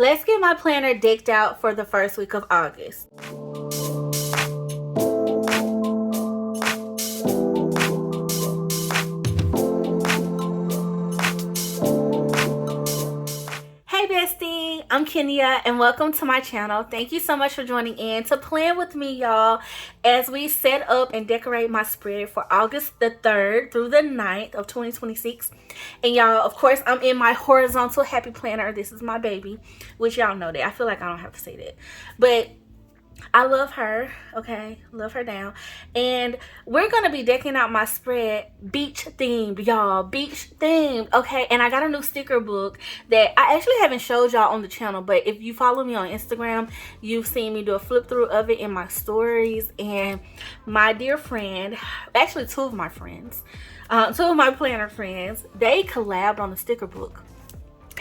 Let's get my planner decked out for the first week of August. Hey Bestie, I'm Kenya and welcome to my channel. Thank you so much for joining in to plan with me, y'all, as we set up and decorate my spread for August the 3rd through the 9th of 2026. And y'all, of course, I'm in my horizontal happy planner. This is my baby, which y'all know that. I feel like I don't have to say that. But I love her, okay? Love her down. And we're going to be decking out my spread beach themed, y'all. Beach themed, okay? And I got a new sticker book that I actually haven't showed y'all on the channel. But if you follow me on Instagram, you've seen me do a flip through of it in my stories. And my dear friend, actually two of my friends, two of my planner friends, they collabed on the sticker book.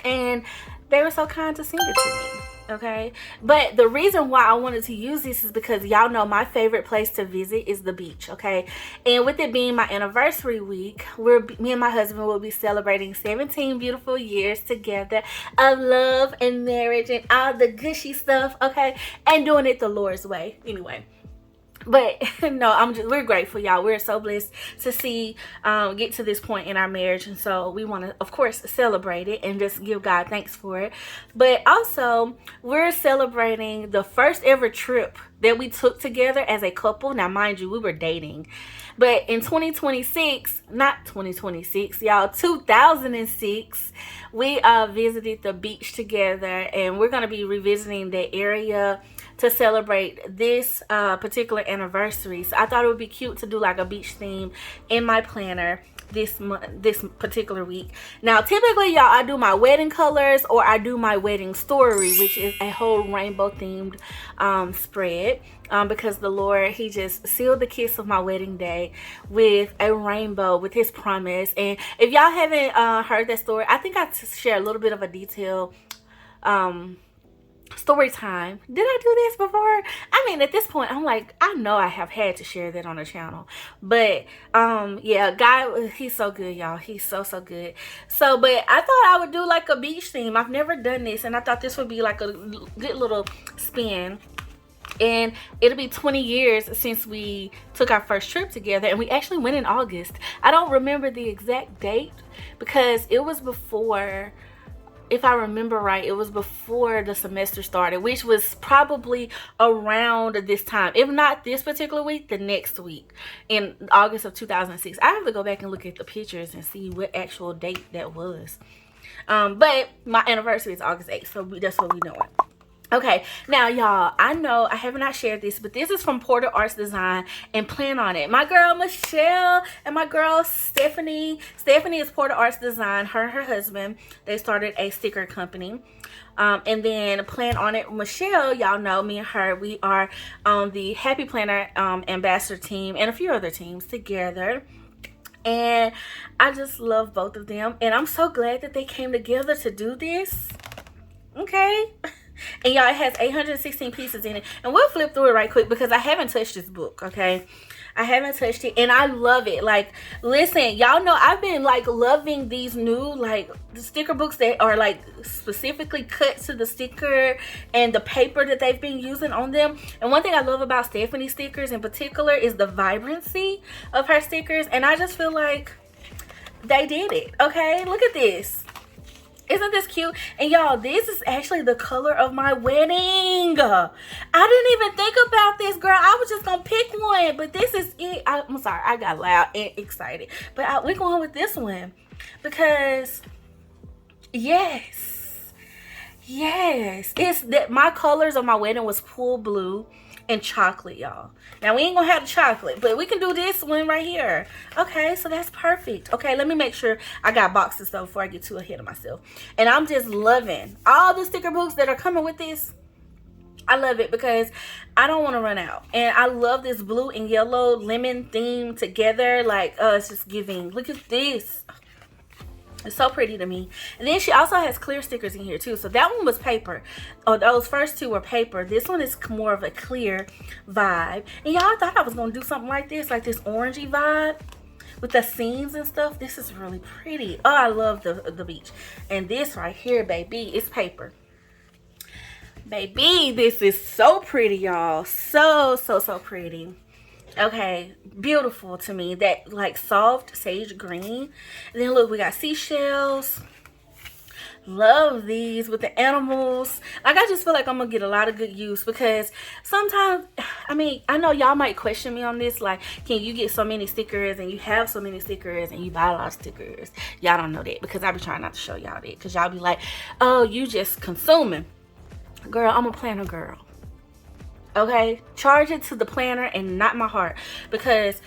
And they were so kind to send it to me. Okay, but the reason why I wanted to use this is because y'all know my favorite place to visit is the beach. Okay, and with it being my anniversary week, me and my husband will be celebrating 17 beautiful years together of love and marriage and all the gushy stuff. Okay, and doing it the Lord's way anyway. But no, we're grateful, y'all. We're so blessed to see get to this point in our marriage, and so we want to, of course, celebrate it and just give God thanks for it. But also, we're celebrating the first ever trip that we took together as a couple. Now, mind you, we were dating, but in 2026, not 2026, y'all, 2006, we visited the beach together, and we're gonna be revisiting the area to celebrate this particular anniversary. So I thought it would be cute to do like a beach theme in my planner this particular week. Now typically, y'all, I do my wedding colors or I do my wedding story, which is a whole rainbow themed spread, because the Lord, he just sealed the kiss of my wedding day with a rainbow, with his promise. And if y'all haven't heard that story, I think I share a little bit of a detail story time. Did I do this before? I mean, at this point, I'm like, I know I have had to share that on the channel. But yeah, God, he's so good, y'all. He's so good. So, but I thought I would do like a beach theme. I've never done this, and I thought this would be like a good little spin. And it'll be 20 years since we took our first trip together, and we actually went in August. I don't remember the exact date because it was before, if I remember right, it was before the semester started, which was probably around this time. If not this particular week, the next week in August of 2006. I have to go back and look at the pictures and see what actual date that was. But my anniversary is August 8th, so that's what we know it. Okay, now y'all, I know I have not shared this, but this is from Porter Arts Design and Plan On It. My girl Michelle and my girl Stephanie. Stephanie is Porter Arts Design. Her and her husband, they started a sticker company. And then Plan On It, Michelle, y'all know me and her, we are on the Happy Planner ambassador team and a few other teams together. And I just love both of them, and I'm so glad that they came together to do this. Okay. And y'all, it has 816 pieces in it, and we'll flip through it right quick because I haven't touched this book. Okay, I haven't touched it, and I love it. Like, listen, y'all know I've been like loving these new like the sticker books that are like specifically cut to the sticker and the paper that they've been using on them. And one thing I love about Stephanie's stickers in particular is the vibrancy of her stickers, and I just feel like they did it. Okay, look at this. Isn't this cute? And y'all, this is actually the color of my wedding. I didn't even think about this, girl. I was just gonna pick one, but this is it. I'm sorry, I got loud and excited, but we're going with this one because yes, it's that my colors of my wedding was pool blue and chocolate, y'all. Now we ain't gonna have the chocolate, but we can do this one right here. Okay, so that's perfect. Okay, let me make sure I got boxes though before I get too ahead of myself. And I'm just loving all the sticker books that are coming with this. I love it because I don't want to run out, and I love this blue and yellow lemon theme together. Like, it's just giving. Look at this. It's so pretty to me. And then she also has clear stickers in here too. So that one was paper. Oh, those first two were paper. This one is more of a clear vibe. And y'all, thought I was going to do something like this orangey vibe with the scenes and stuff. This is really pretty. Oh, I love the beach. And this right here, baby, is paper. Baby, this is so pretty, y'all. So pretty. Okay, beautiful to me. That like soft sage green. And then look, we got seashells. Love these with the animals. Like, I just feel like I'm gonna get a lot of good use, because sometimes, I mean, I know y'all might question me on this, like, can you get so many stickers and you have so many stickers and you buy a lot of stickers? Y'all don't know that, because I be trying not to show y'all that, because y'all be like, oh, you just consuming. Girl, I'm a planner girl. Okay, charge it to the planner and not my heart, because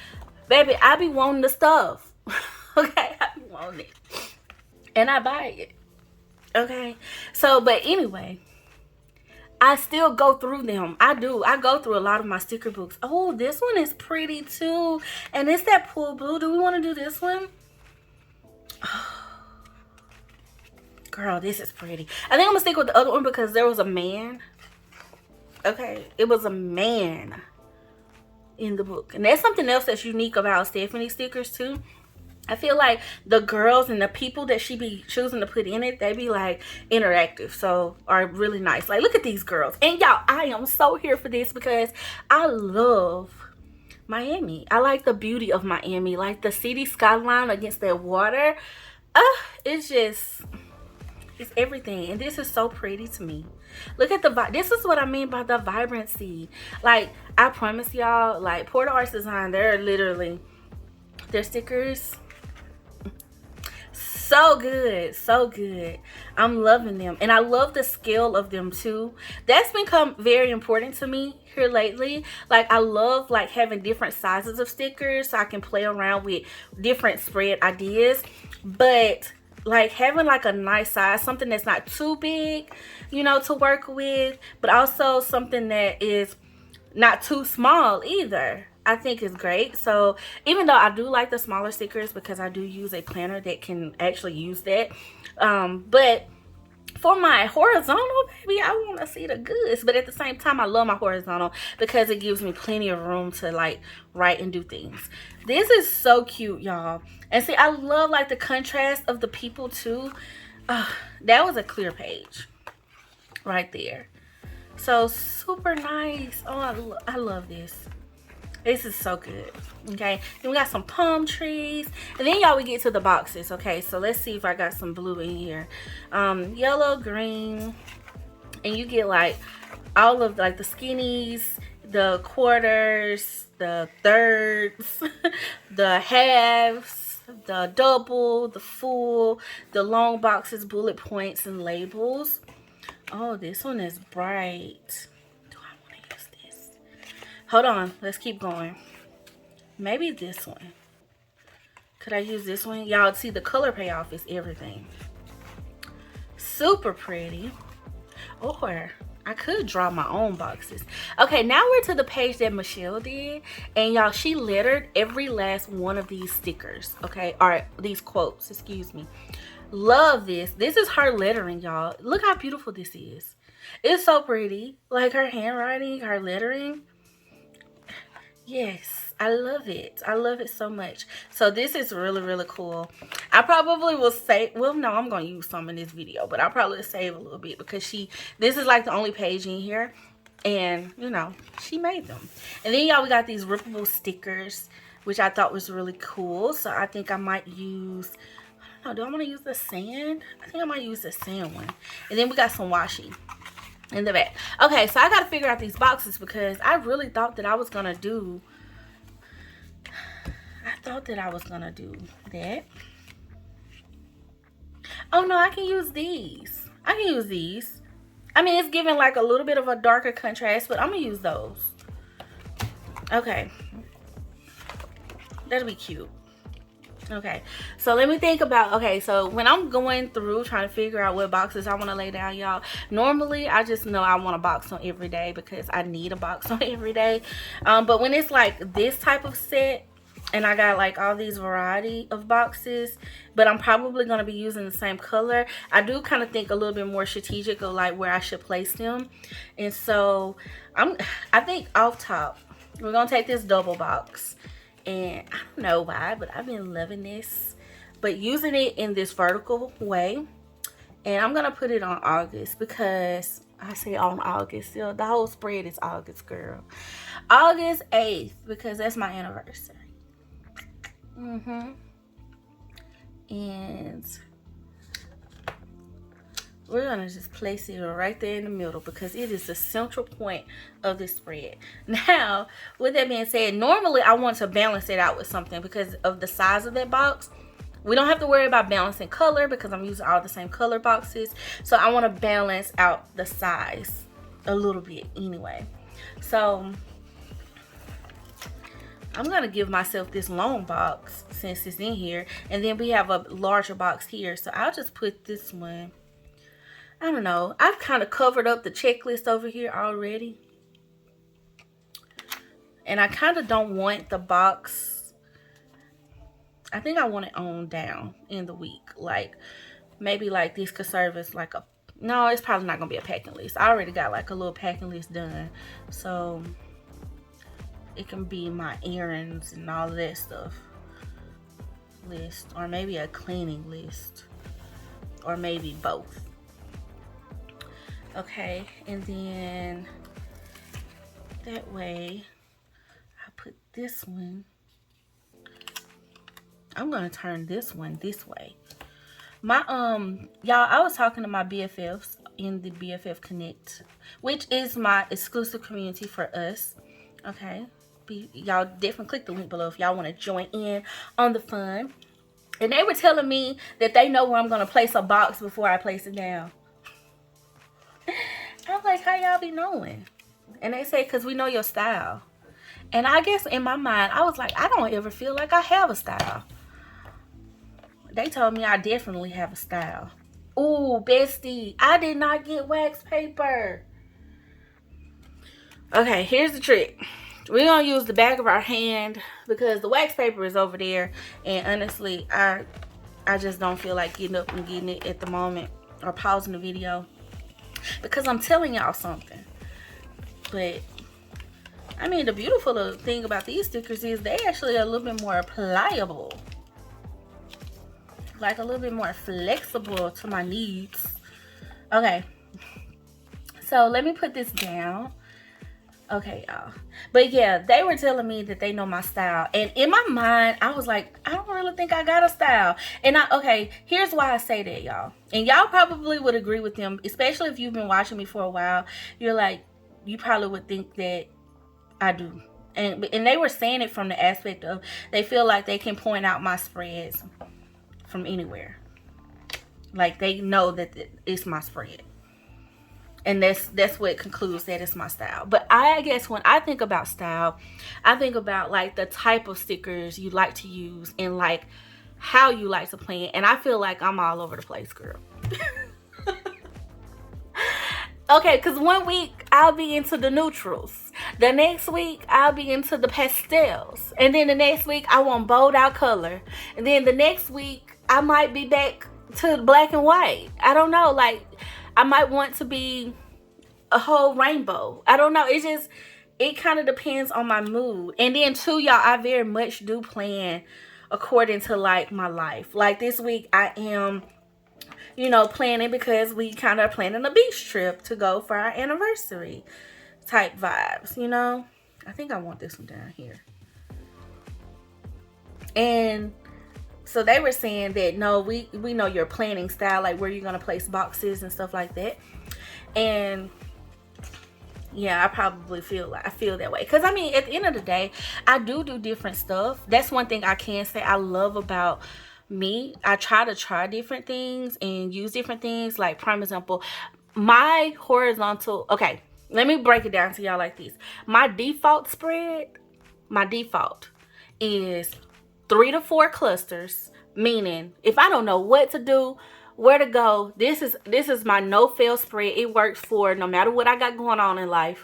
baby, I be wanting the stuff. Okay, I be wanting it and I buy it. Okay, so but anyway, I still go through them. I do. I go through a lot of my sticker books. Oh, this one is pretty too, and it's that pool blue. Do we want to do this one? Girl, this is pretty. I think I'm gonna stick with the other one because there was a man. Okay, it was a man in the book, and that's something else that's unique about Stephanie stickers too. I feel like the girls and the people that she be choosing to put in it, they be like interactive, so are really nice. Like, look at these girls. And y'all, I am so here for this because I love Miami. I like the beauty of Miami, like the city skyline against that water. It's just, it's everything. And this is so pretty to me. Look at the this is what I mean by the vibrancy. Like, I promise y'all, like Porter Arts Design, they're literally, their stickers, so good, so good. I'm loving them, and I love the scale of them too. That's become very important to me here lately. Like, I love like having different sizes of stickers so I can play around with different spread ideas, but like having like a nice size, something that's not too big, you know, to work with, but also something that is not too small either, I think is great. So even though I do like the smaller stickers because I do use a planner that can actually use that, but for my horizontal, baby, I want to see the goods. But at the same time, I love my horizontal because it gives me plenty of room to like write and do things. This is so cute, y'all. And see, I love like the contrast of the people too. That was a clear page right there. So super nice. Oh, I love this. This is so good. Okay, then we got some palm trees, and then y'all, we get to the boxes. Okay, so let's see if I got some blue in here. Yellow, green, and you get like all of like the skinnies, the quarters, the thirds, the halves, the double, the full, the long boxes, bullet points, and labels. Oh, this one is bright. Do I want to use this? Hold on, let's keep going. Maybe this one. Could I use this one? Y'all see the color payoff is everything. Super pretty. Or I could draw my own boxes. Okay, now we're to the page that Michelle did. And y'all, she lettered every last one of these stickers. Okay, or these quotes, excuse me. Love this. This is her lettering, y'all. Look how beautiful this is. It's so pretty. Like her handwriting, her lettering. Yes, I love it. I love it so much. So this is really, really cool. I probably will save, well, no, I'm going to use some in this video, but I'll probably save a little bit because this is like the only page in here, and you know, she made them. And then y'all, we got these rippable stickers, which I thought was really cool. So I think I might use, I don't know, do I want to use the sand? I think I might use the sand one. And then we got some washi in the back. Okay, so I got to figure out these boxes because I really thought that I was going to do, that. Oh no, I can use these. I can use these. I mean, it's giving like a little bit of a darker contrast, but I'm going to use those. Okay. That'll be cute. Okay, so let me think about, okay, so when I'm going through trying to figure out what boxes I want to lay down, y'all, normally I just know I want a box on every day because I need a box on every day. But when it's like this type of set and I got like all these variety of boxes, but I'm probably going to be using the same color, I do kind of think a little bit more strategic of like where I should place them. And so I think off top, we're going to take this double box. And I don't know why, but I've been loving this. But using it in this vertical way. And I'm going to put it on August because I say on August. Still, the whole spread is August, girl. August 8th, because that's my anniversary. And we're gonna just place it right there in the middle because it is the central point of this spread. Now, with that being said, normally I want to balance it out with something because of the size of that box. We don't have to worry about balancing color because I'm using all the same color boxes. So I want to balance out the size a little bit anyway. So I'm going to give myself this long box since it's in here. And then we have a larger box here. So I'll just put this one. I don't know. I've kind of covered up the checklist over here already. And I kind of don't want the box. I think I want it on down in the week. Like, maybe like this could serve as like a... No, it's probably not going to be a packing list. I already got like a little packing list done. So it can be my errands and all of that stuff list. Or maybe a cleaning list. Or maybe both. Okay, and then that way I put this one. I'm gonna turn this one this way. My y'all, I was talking to my BFFs in the BFF Connect, which is my exclusive community for us. Okay, y'all definitely click the link below if y'all want to join in on the fun. And they were telling me that they know where I'm gonna place a box before I place it down. I was like, how y'all be knowing? And they say, because we know your style. And I guess in my mind, I was like, I don't ever feel like I have a style. They told me I definitely have a style. Ooh, Bestie, I did not get wax paper. Okay, here's the trick. We're going to use the back of our hand because the wax paper is over there. And honestly, I just don't feel like getting up and getting it at the moment or pausing the video. Because I'm telling y'all something. But I mean, the beautiful thing about these stickers is they actually are a little bit more pliable. Like a little bit more flexible to my needs. Okay. So let me put this down. Okay, y'all. But yeah, they were telling me that they know my style. And in my mind, I was like, I don't really think I got a style. And okay, here's why I say that, y'all. And y'all probably would agree with them, especially if you've been watching me for a while. You're like, you probably would think that I do. And they were saying it from the aspect of they feel like they can point out my spreads from anywhere. Like they know that it's my spread. And that's what concludes that it's my style. But I guess when I think about style, I think about like the type of stickers you like to use and like how you like to plan. And I feel like I'm all over the place, girl. Okay, because one week I'll be into the neutrals. The next week I'll be into the pastels. And then the next week I want bold out color. And then the next week I might be back to black and white. I don't know. Like, I might want to be a whole rainbow. I don't know. It kind of depends on my mood. And then too, y'all, I very much do plan according to like my life. Like this week I am, you know, planning because we kind of planning a beach trip to go for our anniversary type vibes, you know. I think I want this one down here. And so they were saying that, no, we know your planning style, like where you're going to place boxes and stuff like that. And yeah, I probably feel that way. Because, I mean, at the end of the day, I do different stuff. That's one thing I can say I love about me. I try to try different things and use different things. Like, prime example, my horizontal... Okay, let me break it down to y'all like this. My default spread, is 3 to 4 clusters, meaning if I don't know what to do, where to go, this is my no-fail spread. It works for no matter what I got going on in life.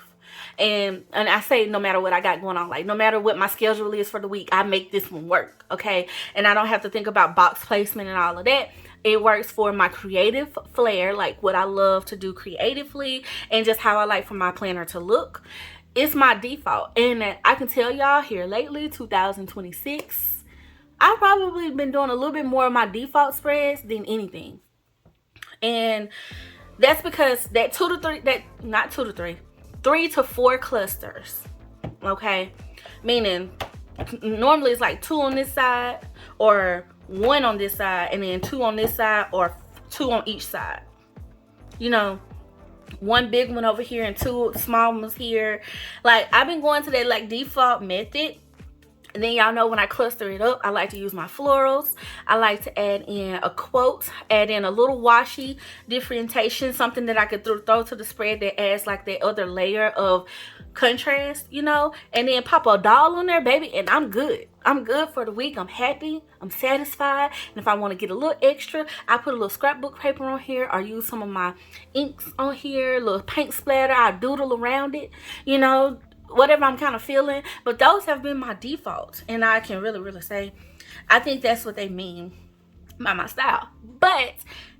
And I say no matter what I got going on, like no matter what my schedule is for the week, I make this one work, okay? And I don't have to think about box placement and all of that. It works for my creative flair, like what I love to do creatively and just how I like for my planner to look. It's my default. And I can tell y'all here lately, 2026, I've probably been doing a little bit more of my default spreads than anything. And That's because that 3 to 4 clusters, okay? Meaning, normally it's like 2 on this side, or 1 on this side, and then 2 on this side, or 2 on each side. You know, 1 big one over here and 2 small ones here. Like, I've been going to that like default method. And then y'all know when I cluster it up, I like to use my florals. I like to add in a quote, add in a little washi differentiation, something that I could throw to the spread that adds like that other layer of contrast, you know, and then pop a doll on there, baby, and I'm good. I'm good for the week. I'm happy. I'm satisfied. And if I want to get a little extra, I put a little scrapbook paper on here, or use some of my inks on here, a little paint splatter. I doodle around it, you know, whatever I'm kind of feeling. But those have been my defaults, and I can really say I think that's what they mean by my style. But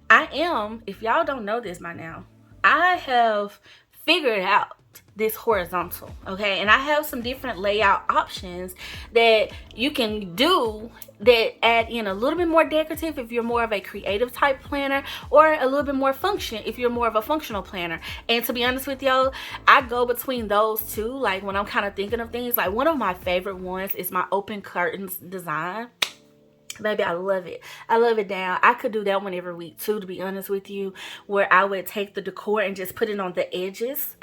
I am, if y'all don't know this by now, I have figured out this horizontal, okay? And I have some different layout options that you can do that add in a little bit more decorative if you're more of a creative type planner, or a little bit more function if you're more of a functional planner. And to be honest with y'all, I go between those two, like when I'm kind of thinking of things. Like, one of my favorite ones is my open curtains design. Baby, I love it. I love it down. I could do that one every week too, to be honest with you, where I would take the decor and just put it on the edges.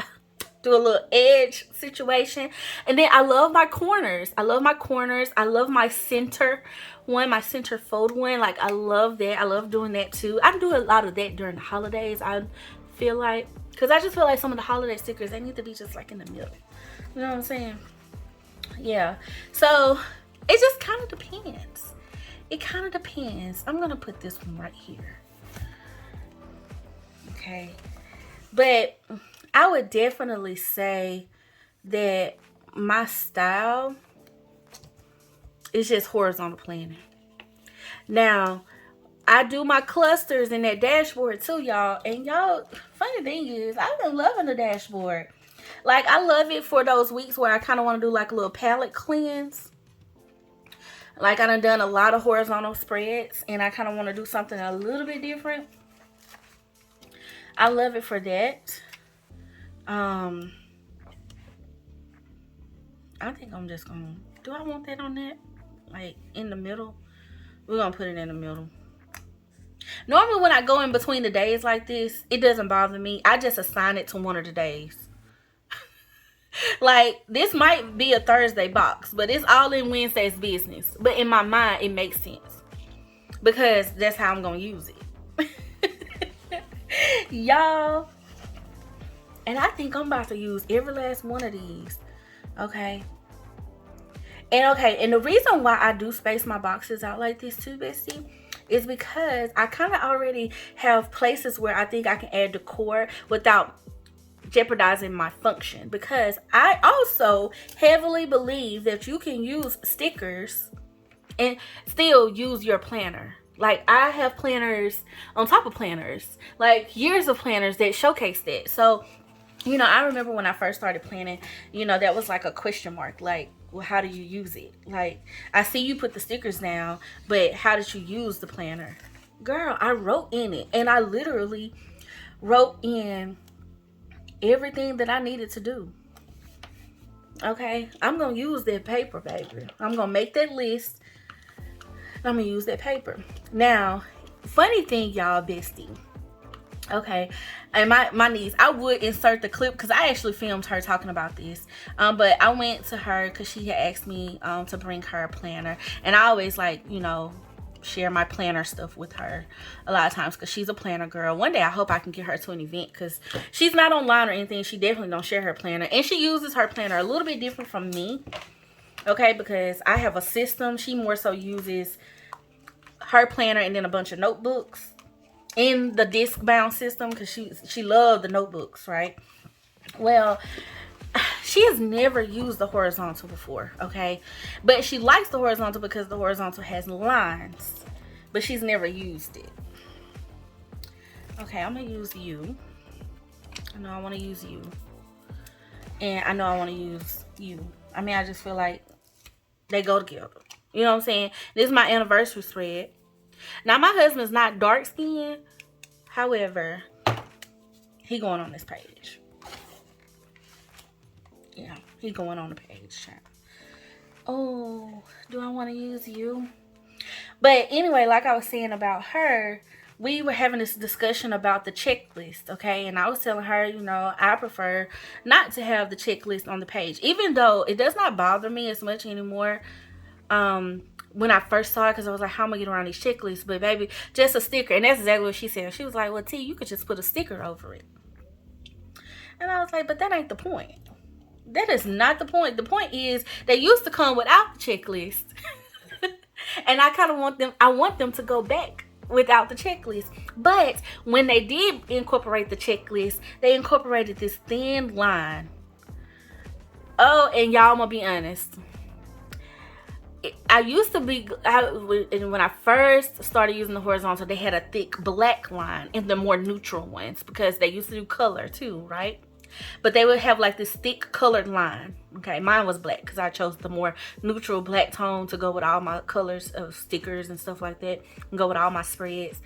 Do a little edge situation. And then I love my corners. I love my corners. I love my center one, my center fold one. Like, I love that. I love doing that too. I do a lot of that during the holidays, I feel like, because I just feel like some of the holiday stickers, they need to be just like in the middle. You know what I'm saying? Yeah. So it just kind of depends. It kind of depends. I'm gonna put this one right here. Okay. But I would definitely say that my style is just horizontal planning. Now, I do my clusters in that dashboard too, y'all. And y'all, funny thing is, I've been loving the dashboard. Like, I love it for those weeks where I kind of want to do like a little palette cleanse. Like, I done a lot of horizontal spreads, and I kind of want to do something a little bit different. I love it for that. I think I'm just gonna, do I want that on that? Like, in the middle? We're gonna put it in the middle. Normally when I go in between the days like this, it doesn't bother me. I just assign it to one of the days. Like, this might be a Thursday box, but it's all in Wednesday's business. But in my mind, it makes sense, because that's how I'm gonna use it. Y'all, and I think I'm about to use every last one of these. Okay. And the reason why I do space my boxes out like this too, Bestie, is because I kind of already have places where I think I can add decor without jeopardizing my function. Because I also heavily believe that you can use stickers and still use your planner. Like, I have planners on top of planners, like years of planners that showcase that. So, you know, I remember when I first started planning, you know, that was like a question mark. Like, well, how do you use it? Like, I see you put the stickers down, but how did you use the planner? Girl, I wrote in it, and I literally wrote in everything that I needed to do. Okay, I'm gonna use that paper, baby. I'm gonna make that list. I'm gonna use that paper. Now, funny thing, y'all, Bestie. Okay, and my niece, I would insert the clip because I actually filmed her talking about this. But I went to her because she had asked me to bring her a planner, and I always, like, you know, share my planner stuff with her a lot of times because she's a planner girl. One day I hope I can get her to an event, because she's not online or anything. She definitely don't share her planner, and she uses her planner a little bit different from me. Okay, because I have a system. She more so uses her planner and then a bunch of notebooks in the disc bound system, because she loved the notebooks, right? Well, she has never used the horizontal before, okay? But she likes the horizontal because the horizontal has lines, but she's never used it. Okay, I'm gonna use you. I know I want to use you, and I know I want to use you. I mean, I just feel like they go together. You know what I'm saying? This is my anniversary spread. Now, my husband's not dark skinned. However, He going on this page. Yeah, he going on the page, child. Oh, do I want to use you? But anyway, like I was saying about her, we were having this discussion about the checklist, okay? And I was telling her, you know, I prefer not to have the checklist on the page, even though it does not bother me as much anymore. When I first saw it, because I was like, how am I get around these checklists? But baby, just a sticker. And that's exactly what she said. She was like, well, T, you could just put a sticker over it. And I was like, but that ain't the point. That is not the point. The point is they used to come without the checklist. And I kind of want them to go back without the checklist. But when they did incorporate the checklist, they incorporated this thin line. Oh, and y'all, I'm gonna be honest. I used to be, when I first started using the horizontal, they had a thick black line in the more neutral ones because they used to do color too, right? But they would have like this thick colored line. Okay, mine was black because I chose the more neutral black tone to go with all my colors of stickers and stuff like that, and go with all my spreads.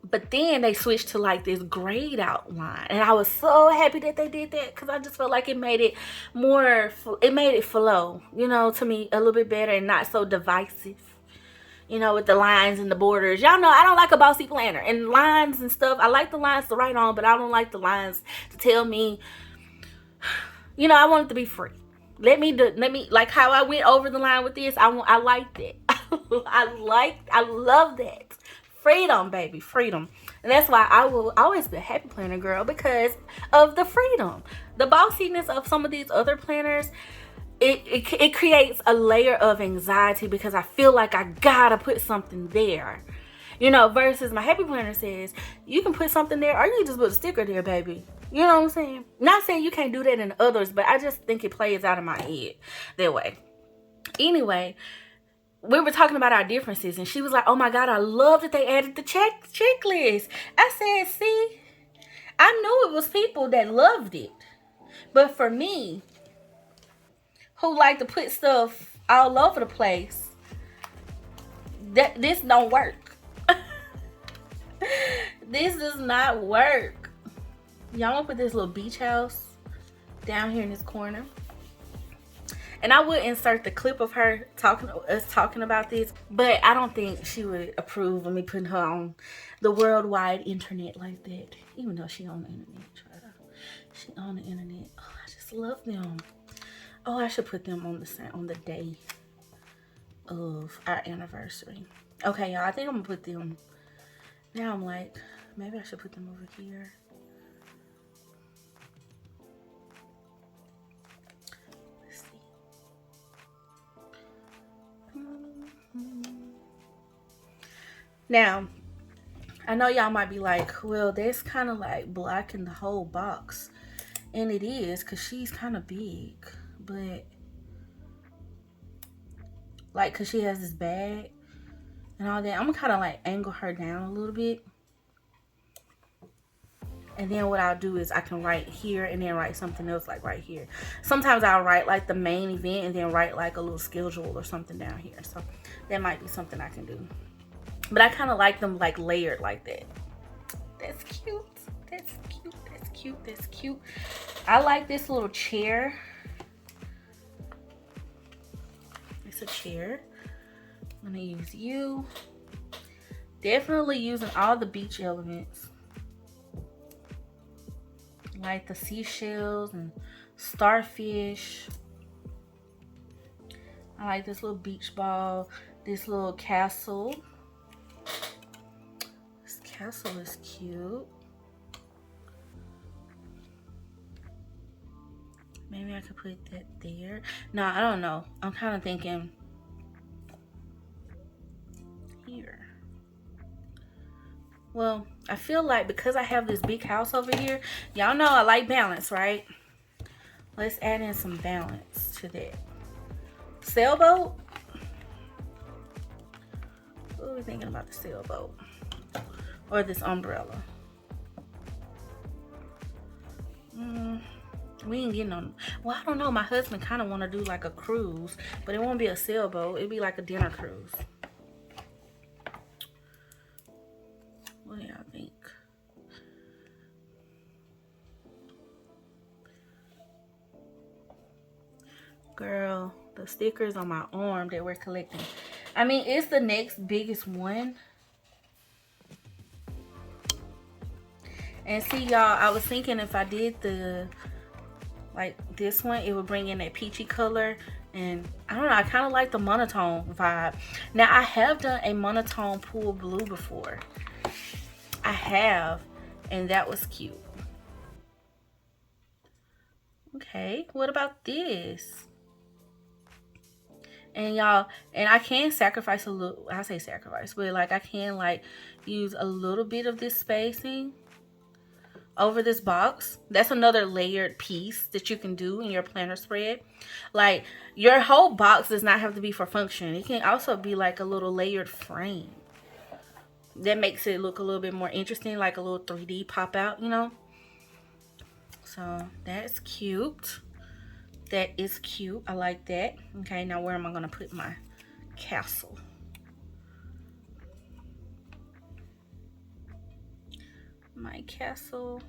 But then they switched to like this grayed out line, and I was so happy that they did that because I just felt like it made it more, it made it flow, you know, to me a little bit better and not so divisive. You know, with the lines and the borders. Y'all know I don't like a bossy planner. And lines and stuff, I like the lines to write on, but I don't like the lines to tell me, you know, I want it to be free. Let me, like how I went over the line with this, I like that. I love that. Freedom, baby, freedom. And that's why I will always be a happy planner girl, because of the freedom. The bossiness of some of these other planners, it creates a layer of anxiety because I feel like I gotta put something there, you know, versus my happy planner says you can put something there or you can just put a sticker there, baby. You know what I'm saying? Not saying you can't do that in others, but I just think it plays out of my head that way. Anyway, we were talking about our differences and she was like, oh my God, I love that they added the checklist. I said, see, I knew it was people that loved it, but for me, who like to put stuff all over the place, that this don't work. This does not work. Y'all want to put this little beach house down here in this corner. And I would insert the clip of her talking about this, but I don't think she would approve of me putting her on the worldwide internet like that. Even though she on the internet, she on the internet. Oh, I just love them. Oh, I should put them on the day of our anniversary. Okay, y'all, I think I'm gonna put them. Now I'm like, maybe I should put them over here. Let's see. Now, I know y'all might be like, well, that's kind of like blocking the whole box. And it is, because she's kind of big. But like, because she has this bag and all that, I'm gonna kind of like angle her down a little bit. And then what I'll do is I can write here and then write something else like right here. Sometimes I'll write like the main event and then write like a little schedule or something down here. So that might be something I can do. But I kind of like them like layered like that. That's cute. That's cute. That's cute. That's cute. I like this little chair. It's a chair. I'm gonna use you. Definitely using all the beach elements. Like the seashells and starfish. I like this little beach ball. This little castle. This castle is cute. Maybe I could put that there. No, I don't know. I'm kind of thinking here. Well, I feel like because I have this big house over here, y'all know I like balance, right? Let's add in some balance to that. Sailboat. What are we thinking about the sailboat? Or this umbrella? We ain't getting on. Well, I don't know. My husband kind of want to do like a cruise, but it won't be a sailboat. It'd be like a dinner cruise. What do y'all think? Girl, the stickers on my arm that we're collecting. I mean, it's the next biggest one. And see, y'all, I was thinking if I did the, like this one, it would bring in that peachy color. And I don't know, I kind of like the monotone vibe. Now, I have done a monotone pool blue before. I have, and that was cute. Okay, what about this? And y'all, and I can sacrifice a little, I say sacrifice, but like I can like use a little bit of this spacing over this box. That's another layered piece that you can do in your planner spread. Like your whole box does not have to be for function. It can also be like a little layered frame. That makes it look a little bit more interesting, like a little 3D pop out, you know? So that's cute. That is cute. I like that. Okay, now where am I going to put my castle? My castle.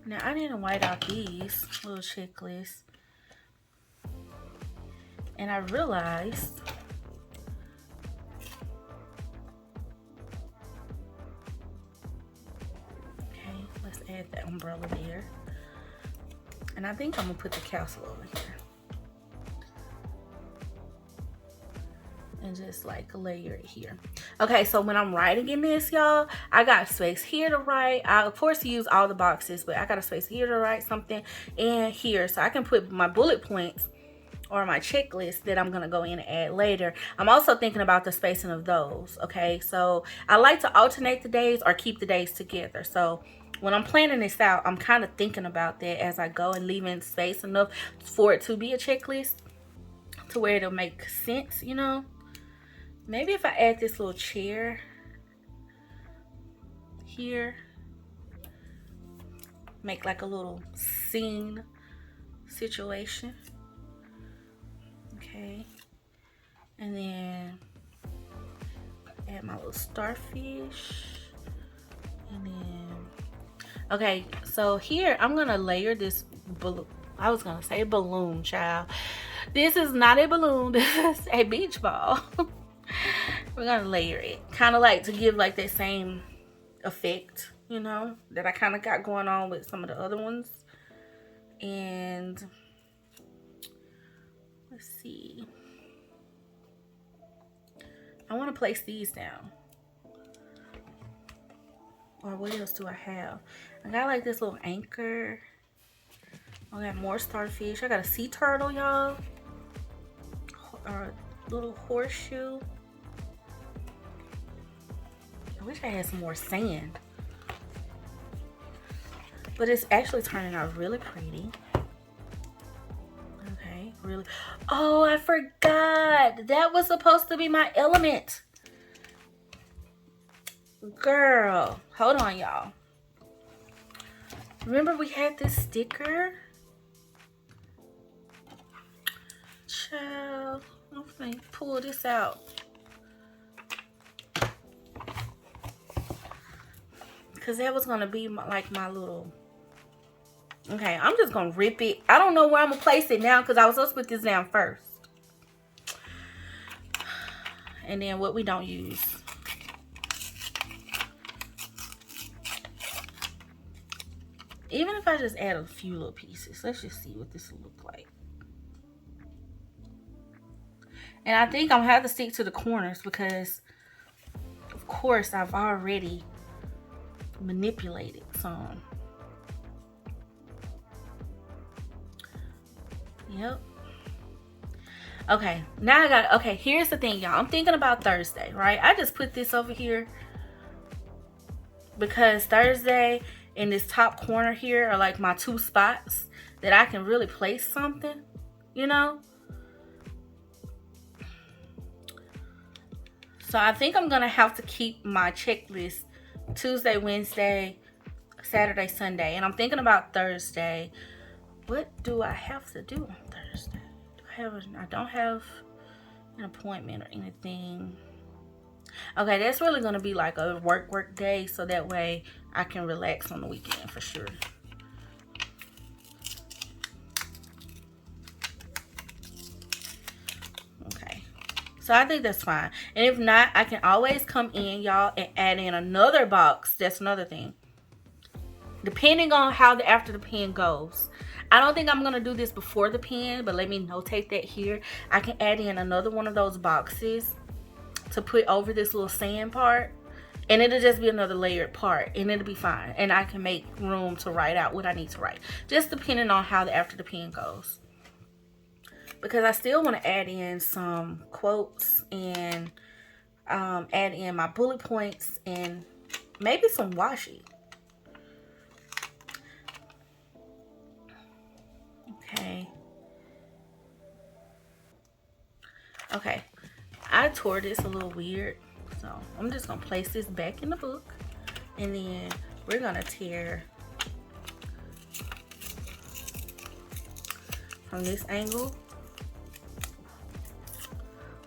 Now, I didn't white out these little checklists. And I realized okay, let's add the umbrella there. And I think I'm going to put the castle over here. And just like layer it here. Okay, so when I'm writing in this, y'all, I got space here to write. I of course use all the boxes, but I got a space here to write something and here, so I can put my bullet points or my checklist that I'm gonna go in and add later. I'm also thinking about the spacing of those. Okay, so I like to alternate the days or keep the days together. So when I'm planning this out, I'm kind of thinking about that as I go and leaving space enough for it to be a checklist to where it'll make sense, you know. Maybe if I add this little chair here, make like a little scene situation. Okay. And then add my little starfish. And then, okay, so here I'm gonna layer this balloon. I was gonna say balloon, child. This is not a balloon, this is a beach ball. We're gonna layer it, kind of like to give like that same effect, you know, that I kind of got going on with some of the other ones. And let's see, I want to place these down. Or what else do I have? I got like this little anchor. I got more starfish. I got a sea turtle, y'all. Or a little horseshoe. I wish I had some more sand. But it's actually turning out really pretty. Okay, really. Oh, I forgot. That was supposed to be my element. Girl, hold on, y'all. Remember we had this sticker? Child, I'm gonna pull this out. Because that was going to be like my little... Okay, I'm just going to rip it. I don't know where I'm going to place it now because I was supposed to put this down first. And then what we don't use. Even if I just add a few little pieces. Let's just see what this will look like. And I think I'm going to have to stick to the corners because, of course, I've already manipulated some. Yep. Okay, now I got, okay, here's the thing, y'all. I'm thinking about Thursday, right? I just put this over here because Thursday in this top corner here are like my two spots that I can really place something, you know? So I think I'm gonna have to keep my checklist Tuesday, Wednesday, Saturday, Sunday. And I'm thinking about Thursday. What do I have to do on Thursday? I don't have an appointment or anything. Okay, that's really going to be like a work day. So that way I can relax on the weekend for sure. So I think that's fine. And if not, I can always come in, y'all, and add in another box. That's another thing. Depending on how the after the pen goes. I don't think I'm going to do this before the pen, but let me notate that here. I can add in another one of those boxes to put over this little sand part. And it'll just be another layered part, and it'll be fine. And I can make room to write out what I need to write. Just depending on how the after the pen goes. Because I still want to add in some quotes and add in my bullet points and maybe some washi. Okay, I tore this a little weird, so I'm just gonna place this back in the book, and then we're gonna tear from this angle,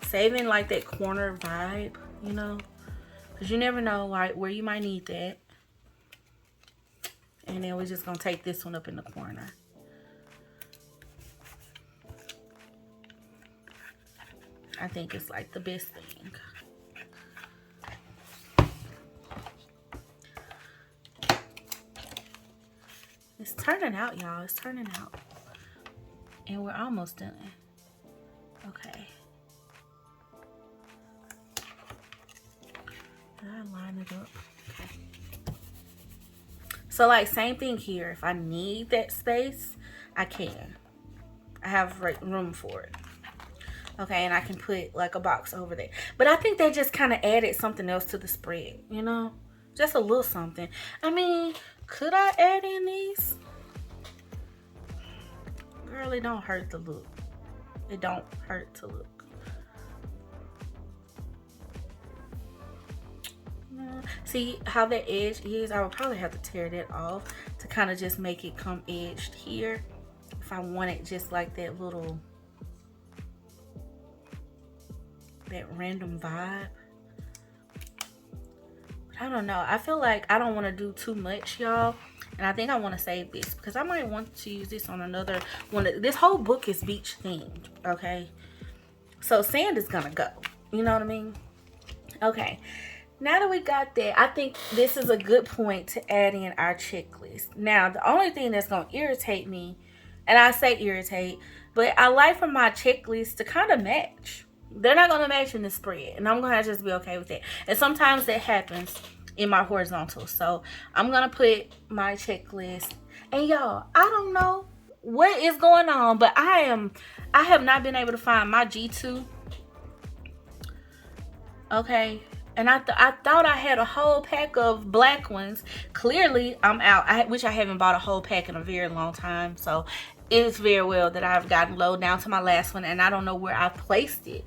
saving like that corner vibe, you know, because you never know like where you might need that. And then we're just gonna take this one up in the corner. I think it's like the best thing. It's turning out, y'all. It's turning out. And we're almost done. Okay. Did I line it up? Okay. So like same thing here. If I need that space, I can. I have room for it. Okay, and I can put like a box over there. But I think they just kind of added something else to the spread, you know? Just a little something. I mean, could I add in these? Girl, it don't hurt to look. It don't hurt to look. See how that edge is? I would probably have to tear that off to kind of just make it come edged here. If I want it just like that little... that random vibe. But I don't know. I feel like I don't want to do too much, y'all. And I think I want to save this because I might want to use this on another one. This whole book is beach themed, okay? So sand is gonna go. You know what I mean? Okay. Now that we got that, I think this is a good point to add in our checklist. Now, the only thing that's gonna irritate me, and I say irritate, but I like for my checklist to kind of match. They're not gonna match in the spread, and I'm gonna just be okay with that. And sometimes that happens in my horizontal. So I'm gonna put my checklist. And y'all, I don't know what is going on, but I have not been able to find my G2. Okay. And I thought I had a whole pack of black ones. Clearly, I'm out. Which I haven't bought a whole pack in a very long time. So it's very well that I've gotten low down to my last one, and I don't know where I placed it.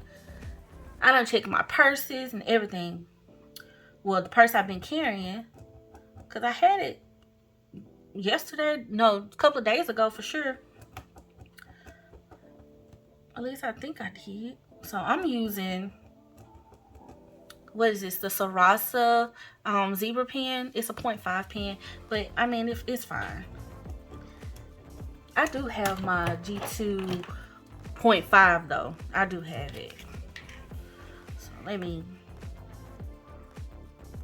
I done checked my purses and everything. Well, the purse I've been carrying, because I had it yesterday. No, a couple of days ago for sure. At least I think I did. So I'm using... what is this? The Sarasa zebra pen. It's a 0.5 pen, but I mean, it's fine. I do have my G2 0.5 though. I do have it. So let me.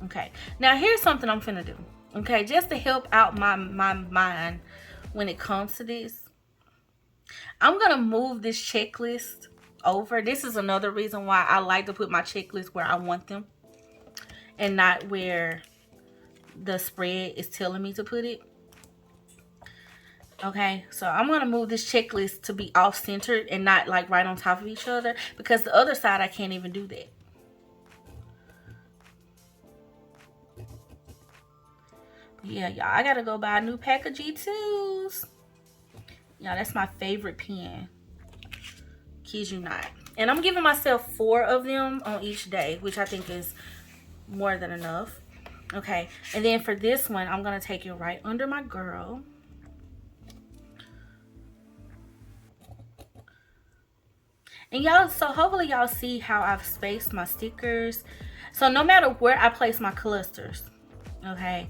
Okay. Now here's something I'm finna do. Okay, just to help out my mind when it comes to this. I'm gonna move this checklist over. This is another reason why I like to put my checklist where I want them and not where the spread is telling me to put it. Okay, so I'm gonna move this checklist to be off-centered and not like right on top of each other, because the other side I can't even do that. Yeah, y'all, I gotta go buy a new pack of G2s. Y'all, that's my favorite pen. Kid you not. And I'm giving myself 4 of them on each day, which I think is more than enough. Okay, and then for this one, I'm gonna take it right under my girl. And y'all, so hopefully y'all see how I've spaced my stickers. So no matter where I place my clusters, okay,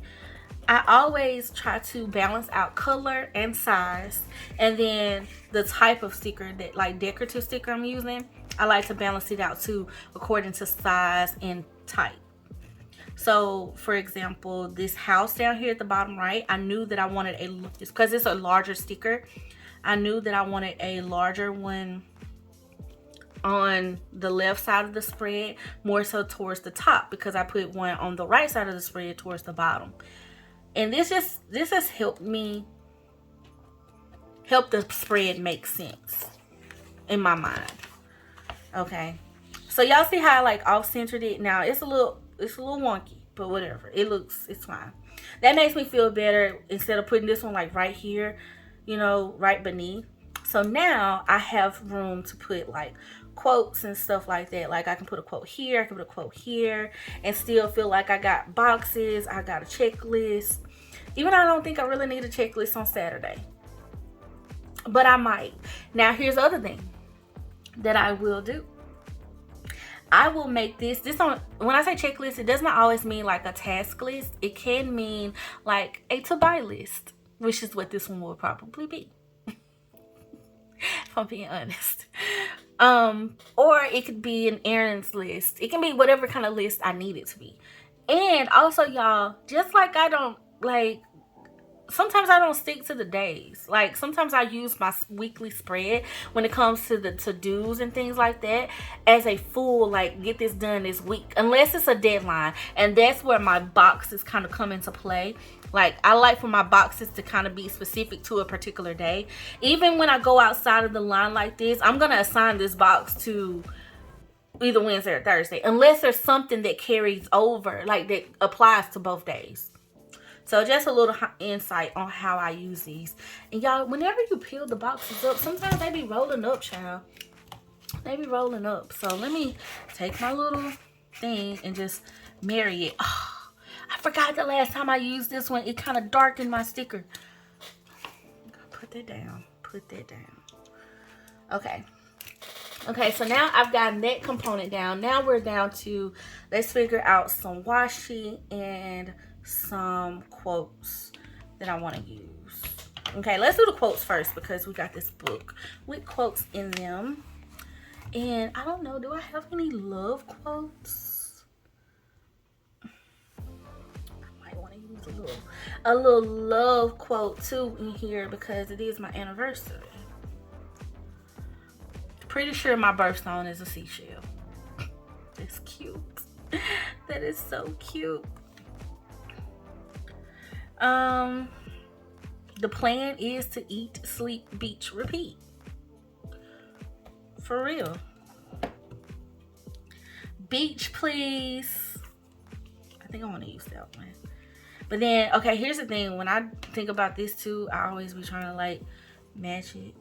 I always try to balance out color and size, and then the type of sticker, that like decorative sticker I'm using, I like to balance it out too according to size and type. So for example, this house down here at the bottom right, I knew that I wanted a, because it's a larger sticker, I knew that I wanted a larger one on the left side of the spread, more so towards the top, because I put one on the right side of the spread towards the bottom. And this has helped me help the spread make sense in my mind. Okay, so y'all see how I like off-centered it. Now it's a little wonky, but whatever, it's fine. That makes me feel better instead of putting this one like right here, you know, right beneath. So now I have room to put like quotes and stuff like that. Like I can put a quote here, I can put a quote here, and still feel like I got boxes, I got a checklist. Even though I don't think I really need a checklist on Saturday, but I might. Now here's the other thing that I will do. I will make this on, when I say checklist, it does not always mean like a task list. It can mean like a to buy list, which is what this one will probably be. If I'm being honest. Or it could be an errands list. It can be whatever kind of list I need it to be. And also, y'all, just like I don't like, sometimes I don't stick to the days. Like sometimes I use my weekly spread when it comes to the to-dos and things like that as a full, like, get this done this week, unless it's a deadline. And that's where my boxes kind of come into play. Like I like for my boxes to kind of be specific to a particular day. Even when I go outside of the line like this, I'm gonna assign this box to either Wednesday or Thursday, unless there's something that carries over, like that applies to both days. So just a little insight on how I use these. And y'all, whenever you peel the boxes up, sometimes they be rolling up, child. They be rolling up. So let me take my little thing and just marry it. Oh, I forgot the last time I used this one. It kind of darkened my sticker. Put that down. Put that down. Okay. Okay, so now I've gotten that component down. Now we're down to, let's figure out some washi and some quotes that I want to use. Okay, let's do the quotes first because we got this book with quotes in them. And I don't know, do I have any love quotes? I might want to use a little love quote too in here because it is my anniversary. Pretty sure my birthstone is a seashell. It's cute. That is so cute. The plan is to eat, sleep, beach, repeat. For real. Beach, please. I think I want to use that one. But then, okay, here's the thing. When I think about this too, I always be trying to like match it.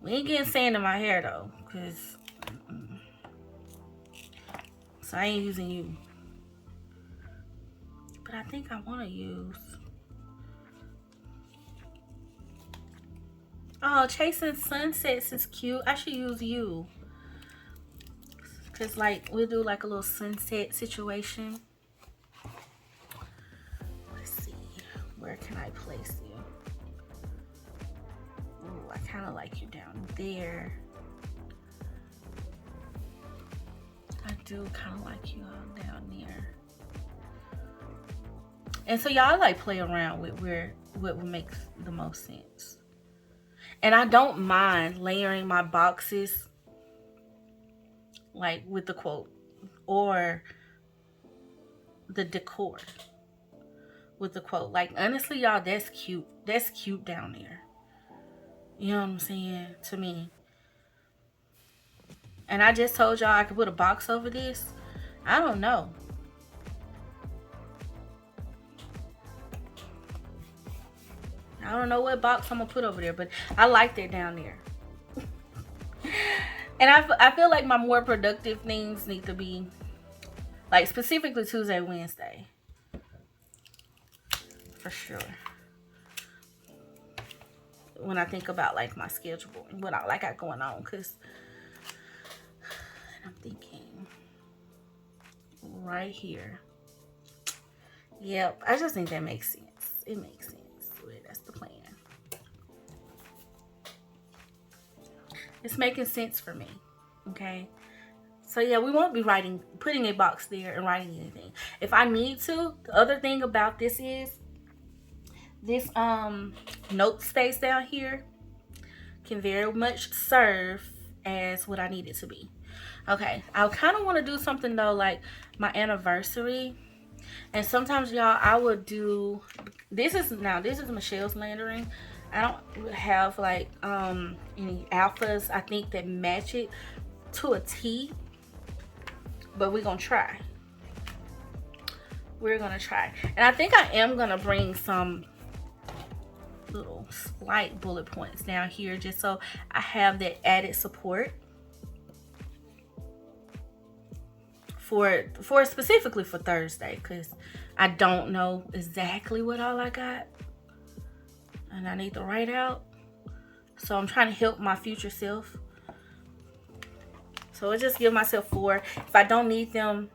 We ain't getting sand in my hair though, cause so I ain't using you. But I think I want to use. Oh, chasing sunsets is cute. I should use you, cause like we'll do like a little sunset situation. Let's see, where can I place you? Ooh, I kind of like you down there. I do kind of like you all down there. And so y'all like play around with what makes the most sense. And I don't mind layering my boxes like with the quote or the decor with the quote. Like honestly, y'all, that's cute. That's cute down there. You know what I'm saying? To me. And I just told y'all I could put a box over this. I don't know. I don't know what box I'm gonna put over there, but I like that down there. And I feel like my more productive things need to be like specifically Tuesday, Wednesday. For sure. When I think about like my schedule and what I got going on, cause I'm thinking right here. Yep, I just think that makes sense. It makes sense. That's the plan. It's making sense for me. Okay. So yeah, we won't be putting a box there and writing anything. If I need to, the other thing about this is this note space down here can very much serve as what I need it to be. Okay, I kind of want to do something though, like my anniversary. And sometimes y'all, I would do, this is Michelle's lettering. I don't have like any alphas I think that match it to a T, but we're gonna try. We're gonna try. And I think I am gonna bring some little slight bullet points down here just so I have that added support for specifically for Thursday, because I don't know exactly what all I got and I need to write out. So I'm trying to help my future self. So I just give myself 4. If I don't need them,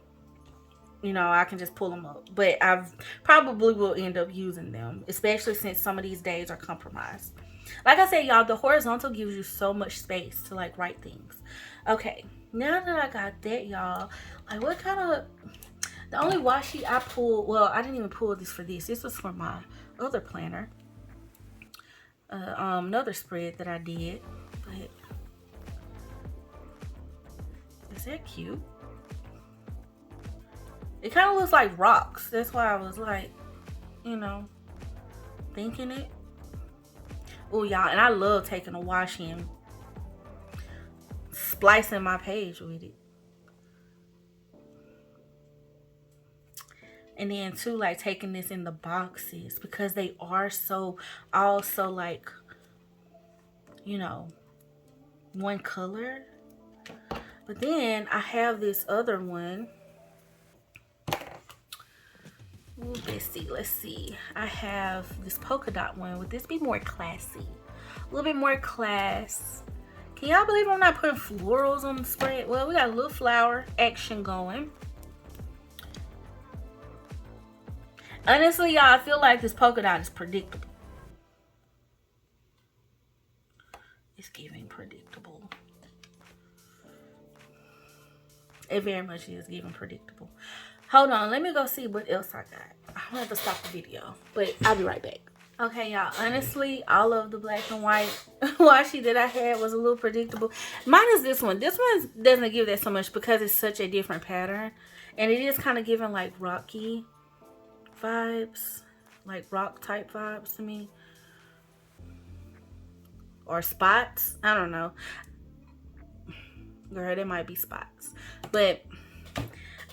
you know, I can just pull them up. But I probably will end up using them, especially since some of these days are compromised. Like I said, y'all, the horizontal gives you so much space to like write things. Okay, now that I got that, y'all, like what kind of, the only washi I pulled, well, I didn't even pull this for this. This was for my other planner. Another spread that I did. But is that cute? It kind of looks like rocks. That's why I was like, you know, thinking it. Oh, y'all, and I love taking a washi and splicing my page with it. And then too, like taking this in the boxes because they are so also like, you know, one color. But then I have this other one. Ooh, Bestie, let's see. I have this polka dot one. Would this be more classy? A little bit more class. Can y'all believe I'm not putting florals on the spread? Well, we got a little flower action going. Honestly, y'all, I feel like this polka dot is predictable. It's giving predictable. It very much is giving predictable. Hold on, let me go see what else I got. I'm gonna have to stop the video, but I'll be right back. Okay, y'all, honestly, all of the black and white washi that I had was a little predictable. Mine is this one. This one doesn't give that so much because it's such a different pattern. And it is kind of giving like rocky vibes, like rock type vibes to me. Or spots, I don't know. Girl, there might be spots. But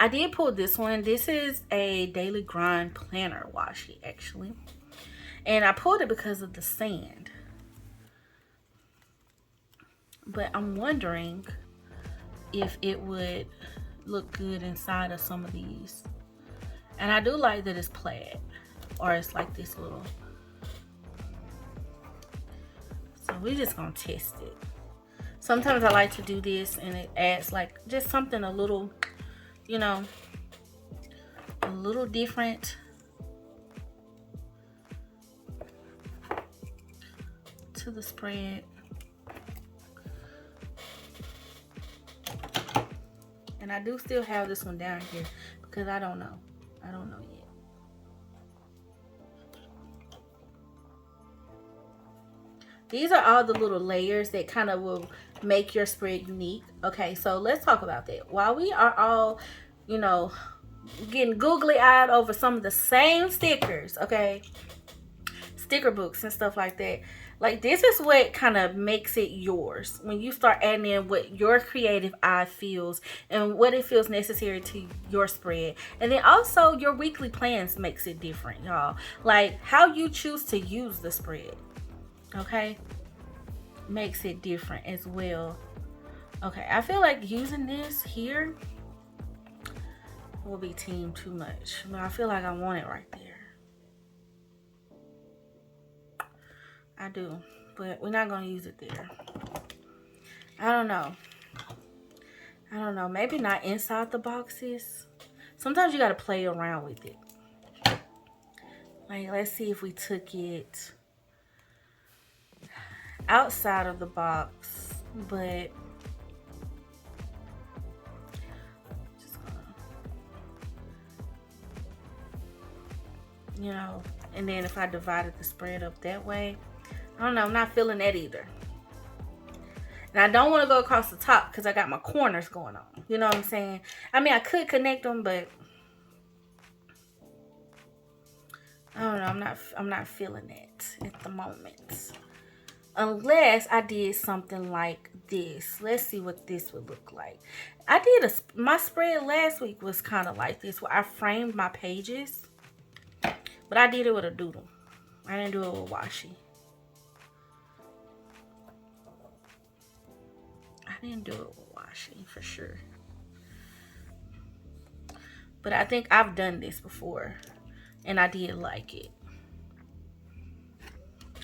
I did pull this one. This is a daily grind planner washi, actually. And I pulled it because of the sand. But I'm wondering if it would look good inside of some of these. And I do like that it's plaid. Or it's like this little. So we're just going to test it. Sometimes I like to do this and it adds like just something a little, you know, a little different to the spread. And I do still have this one down here because I don't know. I don't know yet. These are all the little layers that kind of will make your spread unique. Okay, so let's talk about that. While we are all, you know, getting googly-eyed over some of the same stickers, okay, sticker books and stuff like that, like this is what kind of makes it yours when you start adding in what your creative eye feels and what it feels necessary to your spread. And then also your weekly plans makes it different, y'all. Like how you choose to use the spread, okay, makes it different as well. Okay, I feel like using this here will be team too much, but I feel like I want it right there. I do, but we're not gonna use it there. I don't know. Maybe not inside the boxes. Sometimes you gotta play around with it. Like, let's see if we took it outside of the box, but just gonna, you know, and then if I divided the spread up that way, I don't know, I'm not feeling that either. And I don't want to go across the top because I got my corners going on. You know what I'm saying? I mean, I could connect them, but I don't know. I'm not feeling it at the moment. Unless I did something like this. Let's see what this would look like. I did my spread last week was kind of like this, where I framed my pages, but I did it with a doodle. I didn't do it with washi. I didn't do it with washi for sure. But I think I've done this before, and I did like it.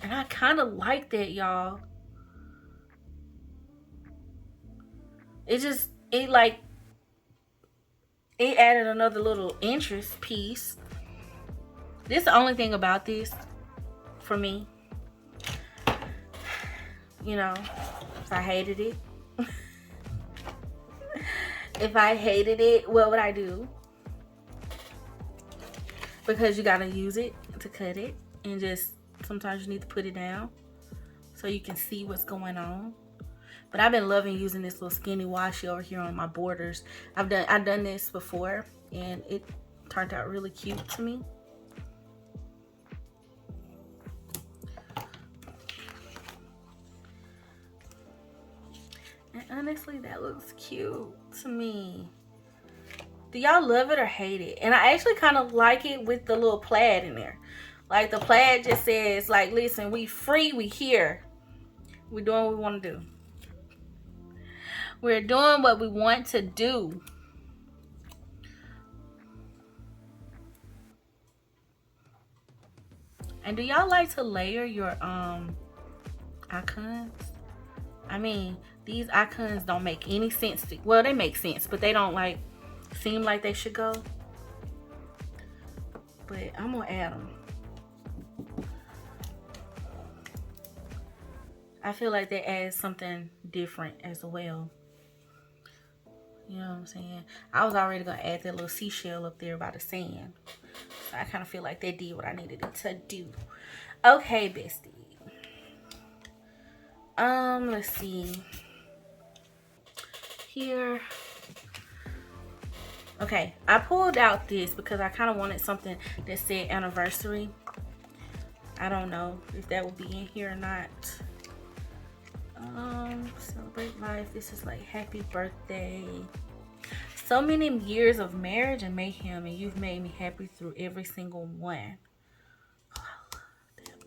And I kind of like that, y'all. It added another little interest piece. This is the only thing about this for me. You know, if I hated it. If I hated it, what would I do? Because you gotta use it to cut it, and just sometimes you need to put it down so you can see what's going on. But I've been loving using this little skinny washi over here on my borders. I've done this before, and it turned out really cute to me. And honestly, that looks cute to me. Do y'all love it or hate it? And I actually kind of like it with the little plaid in there. Like, the plaid just says, like, listen, we free, we here. We doing what we want to do. We're doing what we want to do. And do y'all like to layer your icons? I mean, these icons don't make any sense. Well, they make sense, but they don't like seem like they should go. But I'm gonna add them. I feel like they add something different as well. You know what I'm saying? I was already gonna add that little seashell up there by the sand. So I kind of feel like they did what I needed it to do. Okay, bestie. Let's see. Here. Okay, I pulled out this because I kind of wanted something that said anniversary. I don't know if that will be in here or not. Celebrate life. This is like happy birthday. So many years of marriage and mayhem, and you've made me happy through every single one. Oh, I love that.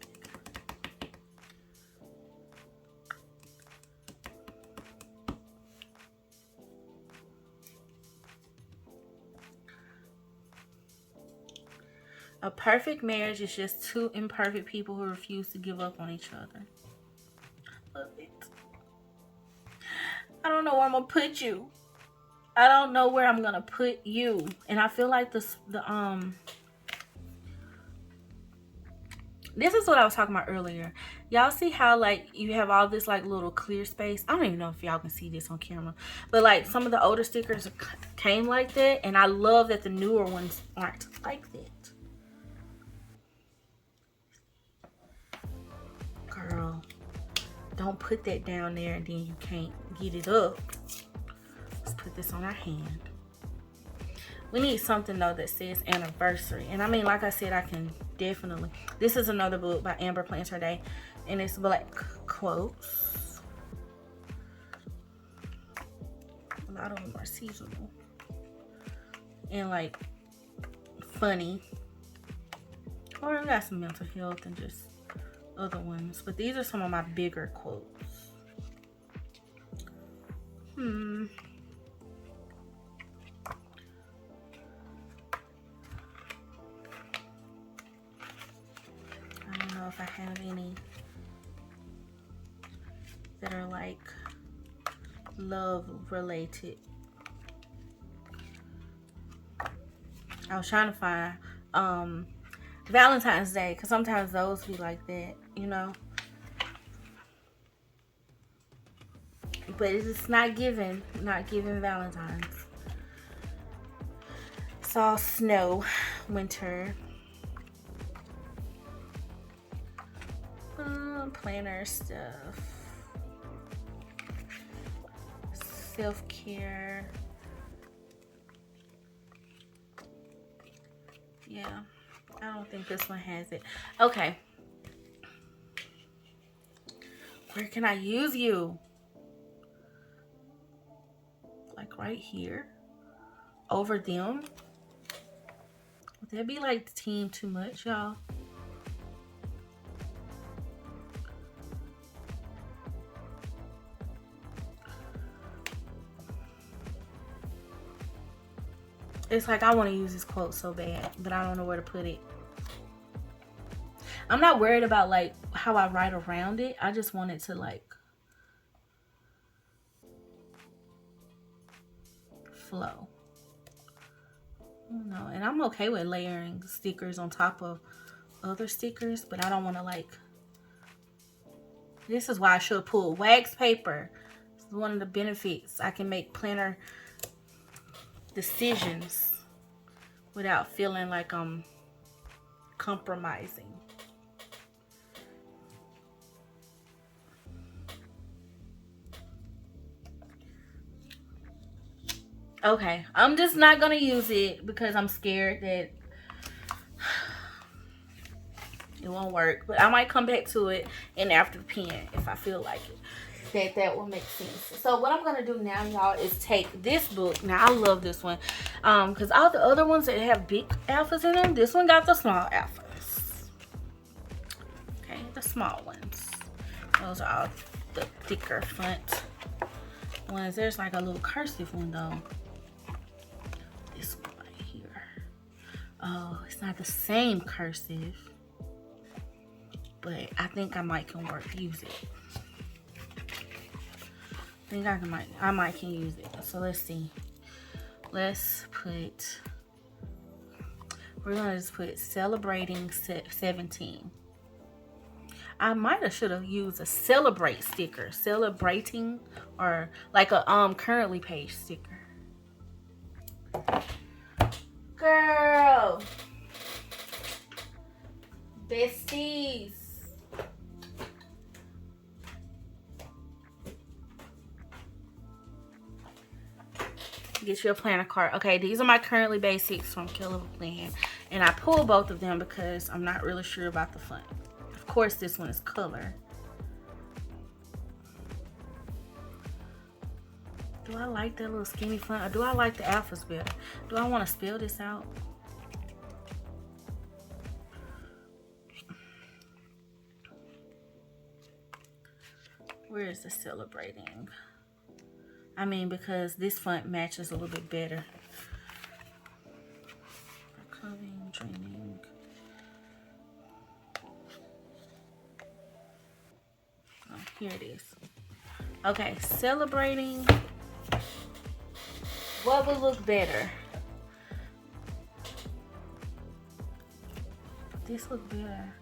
A perfect marriage is just two imperfect people who refuse to give up on each other. Love it. I don't know where I'm gonna put you. I don't know where I'm gonna put you. And I feel like this is what I was talking about earlier. Y'all see how like you have all this like little clear space? I don't even know if y'all can see this on camera, but like some of the older stickers came like that, and I love that the newer ones aren't like that. Girl, don't put that down there and then you can't get it up. Let's put this on our hand. We need something though that says anniversary. And I mean, like I said, I can definitely. This is another book by Amber Plans Her Day, and it's black quotes. A lot of them are seasonal and like funny. Or I got some mental health and just other ones. But these are some of my bigger quotes. I don't know if I have any that are like love related. I was trying to find Valentine's Day, because sometimes those be like that, you know. But it's not giving Valentine's. It's all snow, winter. Planner stuff. Self-care. Yeah, I don't think this one has it. Okay. Where can I use you? Like right here. Over them. Would that be like the team too much, y'all? It's like I want to use this quote so bad, but I don't know where to put it. I'm not worried about like how I write around it. I just want it to like flow. No, and I'm okay with layering stickers on top of other stickers, but I don't want to like. This is why I should pull wax paper. This is one of the benefits. I can make planner decisions without feeling like I'm compromising. Okay, I'm just not gonna use it because I'm scared that it won't work. But I might come back to it and after the pen if I feel like it. That will make sense. So what I'm gonna do now, y'all, is take this book. Now I love this one, because all the other ones that have big alphas in them, this one got the small alphas. Okay, the small ones. Those are all the thicker font ones. There's like a little cursive one though. This one right here. Oh, it's not the same cursive, but I think I might can use it. I think I might can use it. So let's see. Let's put. We're gonna just put celebrating 17. I might have should have used a celebrate sticker, celebrating, or like a currently page sticker. Girl, besties. Get you a planner card. Okay, these are my currently basics from Kill of a Plan, and I pulled both of them because I'm not really sure about the font. Of course, this one is color. Do I like that little skinny font, or do I like the alphas better? Do I want to spell this out? Where is the celebrating? I mean, because this font matches a little bit better. Recovering, dreaming. Oh, here it is. Okay, celebrating. What would look better? This look better.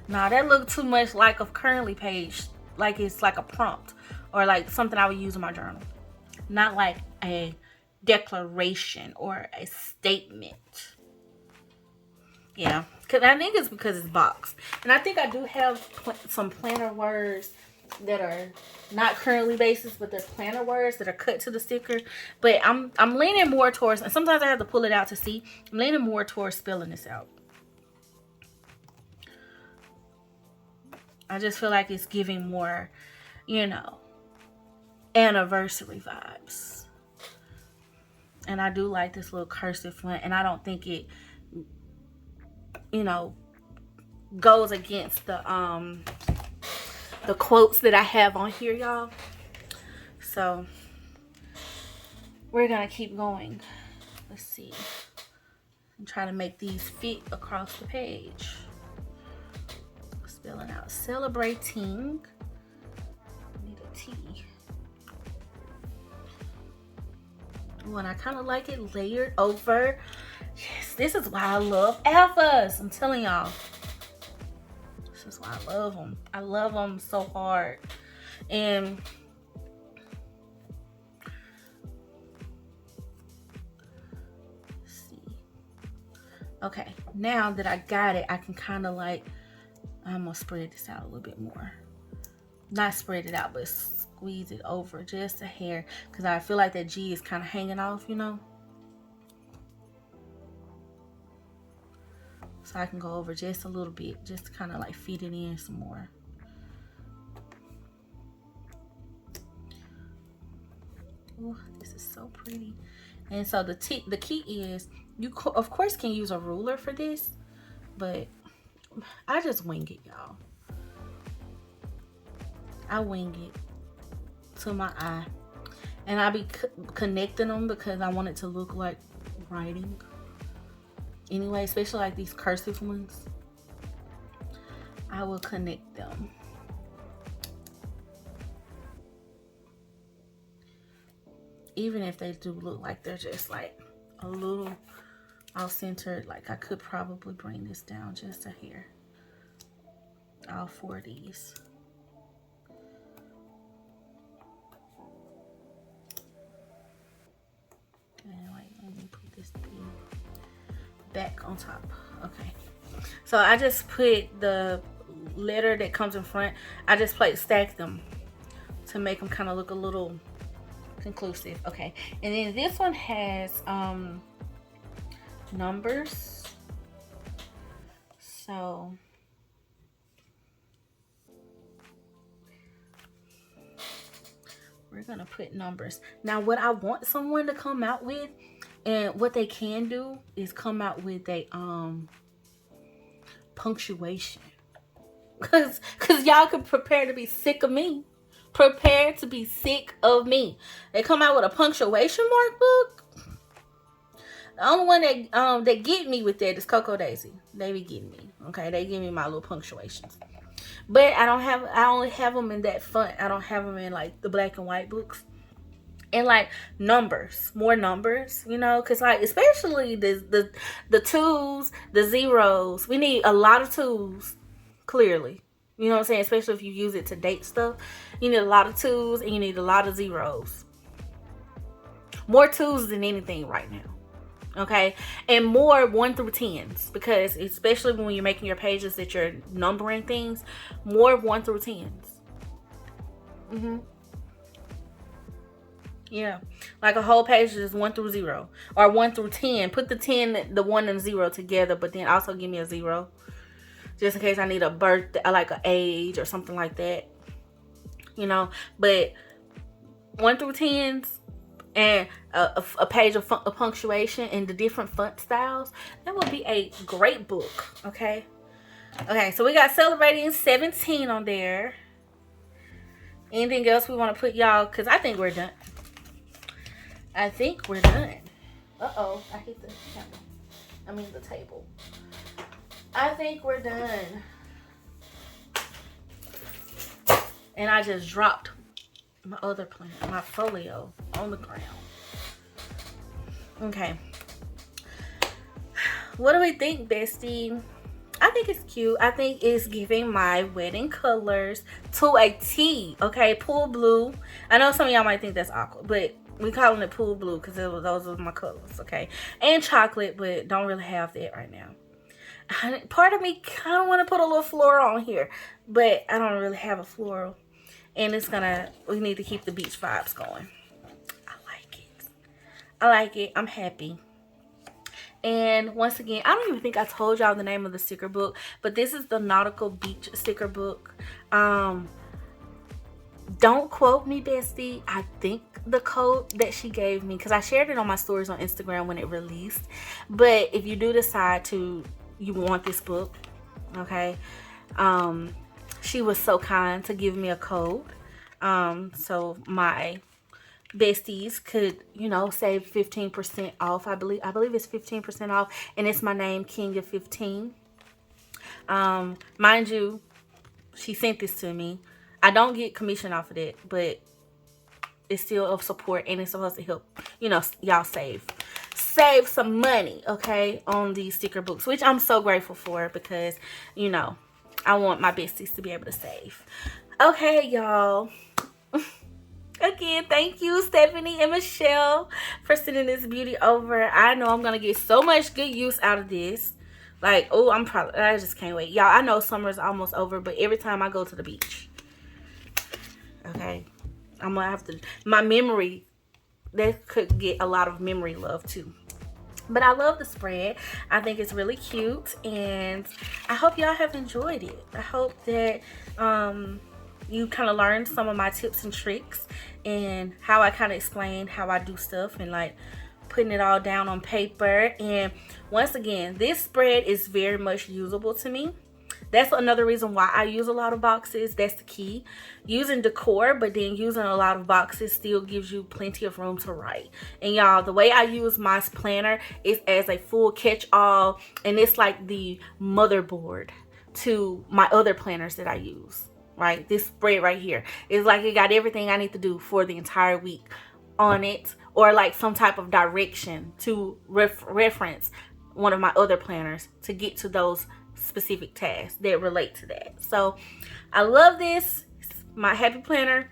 Nah, that looked too much like a currently page. Like it's like a prompt or like something I would use in my journal. Not like a declaration or a statement. Yeah, because I think it's because it's boxed. And I think I do have some planner words that are not currently basis, but they're planner words that are cut to the sticker. But I'm leaning more towards, and sometimes I have to pull it out to see. I'm leaning more towards spelling this out. I just feel like it's giving more, you know, anniversary vibes. And I do like this little cursive font, and I don't think it, you know, goes against the quotes that I have on here, y'all. So we're gonna keep going. Let's see. I'm trying to make these fit across the page. Spelling out celebrating. I need a T. Ooh, and I kind of like it layered over. Yes, This is why I love alphas. I'm telling y'all. This is why I love them. I love them so hard. And let's see. Okay, now that I got it, I can kind of like, I'm gonna spread this out a little bit more. Not spread it out, but squeeze it over just a hair, because I feel like that G is kind of hanging off, you know. So I can go over just a little bit, just to kind of like feed it in some more. Oh, this is so pretty. And so the key is, you of course can use a ruler for this, but I just wing it, y'all. I wing it to my eye, and I be connecting them because I want it to look like writing. Anyway, especially like these cursive ones, I will connect them. Even if they do look like they're just like a little off-centered, like I could probably bring this down just a hair. All 4 of these. And wait, let me put this back on top. Okay. So I just put the letter that comes in front, I just stack them to make them kind of look a little conclusive. Okay, and then this one has numbers, so we're gonna put numbers. Now what I want someone to come out with, and what they can do, is come out with a punctuation, cause y'all can prepare to be sick of me. Prepare to be sick of me. They come out with a punctuation mark book. The only one that get me with that is Coco Daisy. They be getting me. Okay, they give me my little punctuations. But I only have them in that font. I don't have them in like the black and white books. And like numbers, more numbers, you know, because like especially the twos, the zeros. We need a lot of twos, clearly. You know what I'm saying? Especially if you use it to date stuff. You need a lot of twos and you need a lot of zeros. More twos than anything right now. Okay? And more 1 through 10s. Because especially when you're making your pages that you're numbering things, more 1 through 10s. Yeah. Like a whole page is 1 through 0. Or 1 through 10. Put the 10, the 1 and 0 together, but then also give me a 0. Just in case I need a birthday, like an age or something like that. You know, but 1 through 10s and a page of punctuation and the different font styles, that would be a great book. Okay. Okay, so we got celebrating 17 on there. Anything else we want to put, y'all? Because I think we're done. I think we're done. Uh-oh, I hit the camera. I mean the table. I think we're done. And I just dropped my other plant, my folio, on the ground. Okay. What do we think, Bestie? I think it's cute. I think it's giving my wedding colors to a T. Okay, pool blue. I know some of y'all might think that's awkward, but we calling it pool blue because those are my colors. Okay, and chocolate, but don't really have that right now. Part of me kind of want to put a little floral on here, but I don't really have a floral. And we need to keep the beach vibes going. I like it. I like it. I'm happy. And once again, I don't even think I told y'all the name of the sticker book, but this is the Nautical Beach sticker book. Don't quote me, Bestie. I think the code that she gave me, because I shared it on my stories on Instagram when it released. But if you do decide you want this book, okay, she was so kind to give me a code, so my besties could, save 15% off. I believe it's 15% off, and it's my name, Kenya 15. Mind you, she sent this to me. I don't get commission off of it, but it's still of support, and it's supposed to help, y'all save. save some money, okay, on these sticker books, which I'm so grateful for because, you know, I want my besties to be able to save. Okay, y'all. Again, thank you, Stephanie and Michelle, for sending this beauty over. I know I'm going to get so much good use out of this. Like, oh, I just can't wait. Y'all, I know summer's almost over, but every time I go to the beach, okay, I'm going to have to, my memory, that could get a lot of memory love too. But I love the spread. I think it's really cute, and I hope y'all have enjoyed it. I hope that you kind of learned some of my tips and tricks and how I kind of explain how I do stuff and like putting it all down on paper. And once again, this spread is very much usable to me. That's another reason why I use a lot of boxes. That's the key. Using decor, but then using a lot of boxes still gives you plenty of room to write. And y'all, the way I use my planner is as a full catch-all, and it's like the motherboard to my other planners that I use, right? This spread right here is like it got everything I need to do for the entire week on it, or like some type of direction to reference one of my other planners to get to those specific tasks that relate to that. So I love this. My happy planner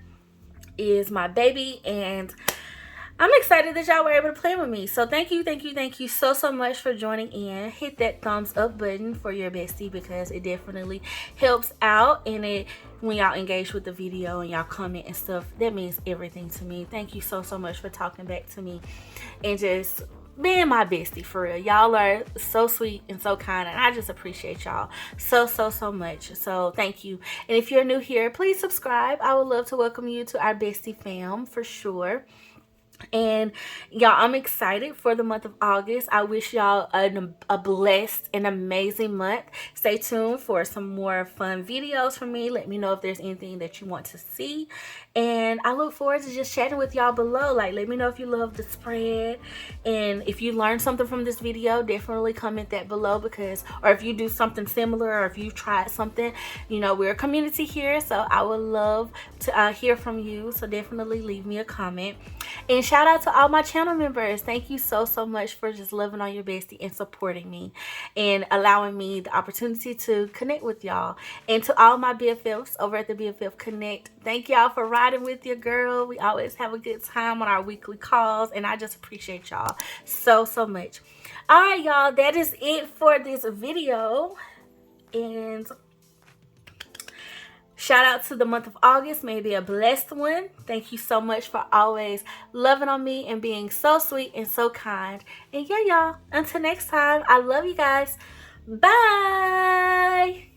is my baby, and I'm excited that y'all were able to play with me. So thank you so much for joining in. Hit that thumbs up button for your bestie because it definitely helps out, and it when y'all engage with the video and y'all comment and stuff, that means everything to me. Thank you so much for talking back to me and just being my bestie, for real. Y'all are so sweet and so kind, and I just appreciate y'all so much. So thank you. And if you're new here, please subscribe. I would love to welcome you to our bestie fam for sure. And y'all, I'm excited for the month of August. I wish y'all a blessed and amazing month. Stay tuned for some more fun videos from me. Let me know if there's anything that you want to see, and I look forward to just chatting with y'all below. Like, let me know if you love the spread, and if you learned something from this video, definitely comment that below, because, or if you do something similar, or if you've tried something, you know, we're a community here, so I would love to hear from you. So definitely leave me a comment. And shout out to all my channel members. Thank you so much for just loving on your bestie and supporting me and allowing me the opportunity to connect with y'all. And to all my BFFs over at the BFF Connect, thank y'all for riding with your girl. We always have a good time on our weekly calls, and I just appreciate y'all so much. All right, y'all, that is it for this video, and shout out to the month of August. May it be a blessed one. Thank you so much for always loving on me and being so sweet and so kind. And yeah, y'all, until next time, I love you guys. Bye.